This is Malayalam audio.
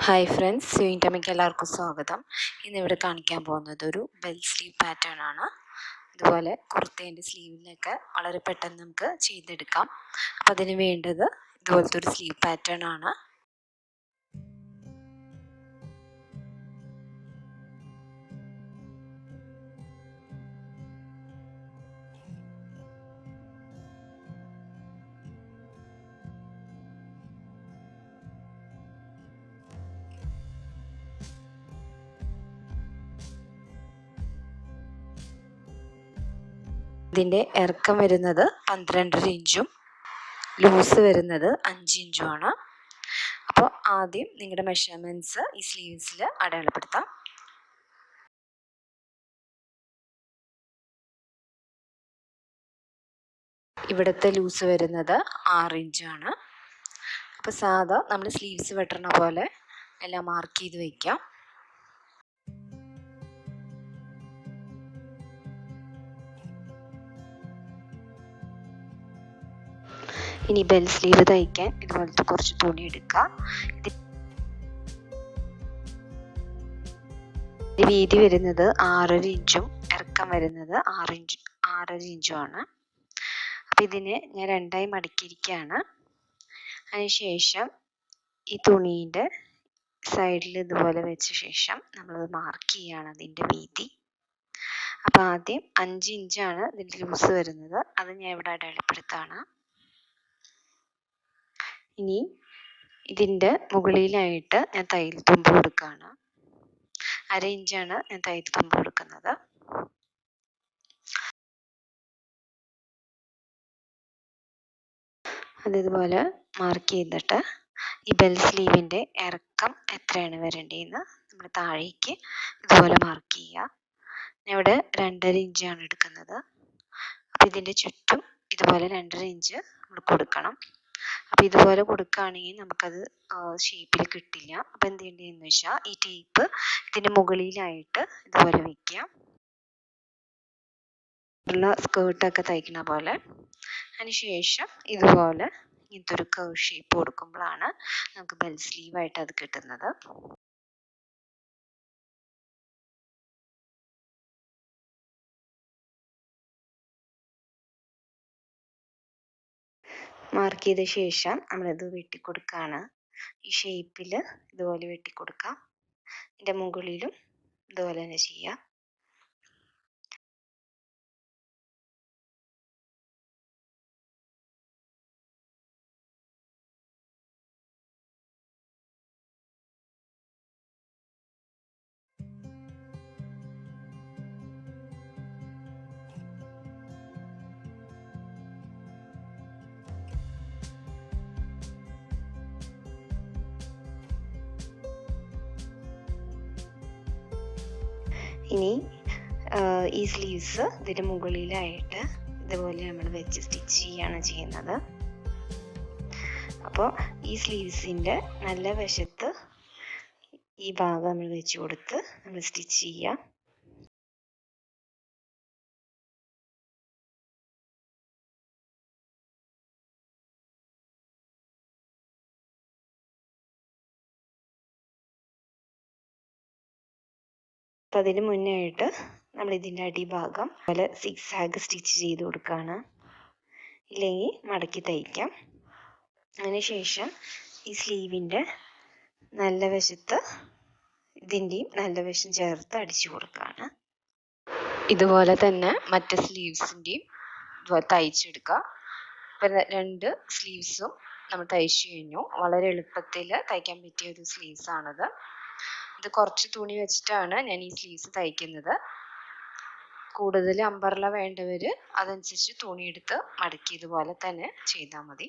ഹായ് ഫ്രണ്ട്സ്, സ്യൂയിൻ്റമ്മയ്ക്ക് എല്ലാവർക്കും സ്വാഗതം. ഇന്നിവിടെ കാണിക്കാൻ പോകുന്നത് ഒരു ബെൽ സ്ലീവ് പാറ്റേൺ ആണ്. ഇതുപോലെ കുർത്തേൻ്റെ സ്ലീവിലൊക്കെ വളരെ പെട്ടെന്ന് നമുക്ക് ചെയ്തെടുക്കാം. അപ്പം അതിന് വേണ്ടത് ഇതുപോലത്തെ ഒരു സ്ലീവ് പാറ്റേൺ ആണ്. ഇതിൻ്റെ ഇറക്കം വരുന്നത് 12.5 ഇഞ്ചും ലൂസ് വരുന്നത് 5 ഇഞ്ചുമാണ്. അപ്പോൾ ആദ്യം നിങ്ങളുടെ മെഷർമെൻറ്റ്സ് ഈ സ്ലീവ്സിൽ അടയാളപ്പെടുത്താം. ഇവിടുത്തെ ലൂസ് വരുന്നത് 6 ഇഞ്ചാണ്. അപ്പോൾ സാധാ നമ്മൾ സ്ലീവ്സ് വെട്ടണ പോലെ എല്ലാം മാർക്ക് ചെയ്ത് വയ്ക്കാം. ഇനി ബെൽ സ്ലീവ് തയ്ക്കാൻ ഇതുപോലത്തെ കുറച്ച് തുണി എടുക്കുക. വീതി വരുന്നത് 6.5 ഇഞ്ചും ഇറക്കം വരുന്നത് 6.5 ഇഞ്ചുമാണ്. അപ്പം ഇതിനെ ഞാൻ രണ്ടായി മടക്കിയിരിക്കുകയാണ്. അതിനുശേഷം ഈ തുണീൻ്റെ സൈഡിൽ ഇതുപോലെ വെച്ച ശേഷം നമ്മളത് മാർക്ക് ചെയ്യുകയാണ് അതിൻ്റെ വീതി. അപ്പം ആദ്യം 5 ഇഞ്ചാണ് ഇതിൻ്റെ ലൂസ് വരുന്നത്, അത് ഞാൻ ഇവിടെ അടയാളപ്പെടുത്താണ്. ഇനി ഇതിൻ്റെ മുകളിലായിട്ട് ഞാൻ തയ്യൽ തുമ്പ് കൊടുക്കുകയാണ്. 1/2 ഇഞ്ചാണ് ഞാൻ തയ്യൽ തുമ്പ് കൊടുക്കുന്നത്. അതിതുപോലെ മാർക്ക് ചെയ്തിട്ട് ഈ ബെൽ സ്ലീവിൻ്റെ ഇറക്കം എത്രയാണ് വരേണ്ടതെന്ന് നമ്മൾ താഴേക്ക് ഇതുപോലെ മാർക്ക് ചെയ്യുക. ഞാൻ ഇവിടെ 2.5 ഇഞ്ചാണ് എടുക്കുന്നത്. അപ്പോൾ ഇതിൻ്റെ ചുറ്റും ഇതുപോലെ 2.5 ഇഞ്ച് നമ്മൾ കൊടുക്കണം. അപ്പോൾ ഇതുപോലെ കൊടുക്കുകയാണെങ്കിൽ നമുക്കത് ഷേപ്പിൽ കിട്ടില്ല. അപ്പോൾ എന്ത് ചെയ്യേണ്ടതെന്ന് വെച്ചാൽ ഈ ടേപ്പ് ഇതിൻ്റെ മുകളിലായിട്ട് ഇതുപോലെ വയ്ക്കാം, ഉള്ള സ്കേർട്ടൊക്കെ തയ്ക്കുന്ന പോലെ. അതിനുശേഷം ഇതുപോലെ ഇങ്ങനത്തെ ഒരു കർവ് ഷേപ്പ് കൊടുക്കുമ്പോഴാണ് നമുക്ക് ബെൽ സ്ലീവായിട്ട് അത് കിട്ടുന്നത്. മാർക്ക് ചെയ്ത ശേഷം നമ്മളിത് വെട്ടിക്കൊടുക്കുകയാണ്. ഈ ഷേപ്പിൽ ഇതുപോലെ വെട്ടിക്കൊടുക്കാം. ഇതിൻ്റെ മുകളിലും ഇതുപോലെ തന്നെ ചെയ്യാം. ഇനി ഈ സ്ലീവ്സ് ഇതിൻ്റെ മുകളിലായിട്ട് ഇതുപോലെ നമ്മൾ വെച്ച് സ്റ്റിച്ച് ചെയ്യുകയാണ് ചെയ്യുന്നത്. അപ്പോൾ ഈ സ്ലീവ്സിൻ്റെ നല്ല വശത്ത് ഈ ഭാഗം നമ്മൾ വെച്ച് കൊടുത്ത് നമ്മൾ സ്റ്റിച്ച് ചെയ്യുക. അപ്പം അതിന് മുന്നേ ആയിട്ട് നമ്മൾ ഇതിൻ്റെ അടിഭാഗം പോലെ സിക്സാഗ് സ്റ്റിച്ച് ചെയ്ത് കൊടുക്കുകയാണ്. ഇല്ലെങ്കിൽ മടക്കി തയ്ക്കാം. അതിനുശേഷം ഈ സ്ലീവിൻ്റെ നല്ല വശത്ത് ഇതിൻ്റെയും നല്ല വശം ചേർത്ത് അടിച്ചു കൊടുക്കുകയാണ്. ഇതുപോലെ തന്നെ മറ്റ് സ്ലീവ്സിൻ്റെയും ഇതുപോലെ തയ്ച്ചെടുക്കുക. ഇപ്പം 2 സ്ലീവ്സും നമ്മൾ തയ്ച്ചു കഴിഞ്ഞു. വളരെ എളുപ്പത്തിൽ തയ്ക്കാൻ പറ്റിയ ഒരു സ്ലീവ്സാണിത്. ഇത് കുറച്ച് തുണി വെച്ചിട്ടാണ് ഞാൻ ഈ സ്ലീവ്സ് തയ്ക്കുന്നത്. കൂടുതൽ അമ്പർല വേണ്ടവർ അതനുസരിച്ച് തുണിയെടുത്ത് മടക്കി ഇതുപോലെ തന്നെ ചെയ്താൽ മതി.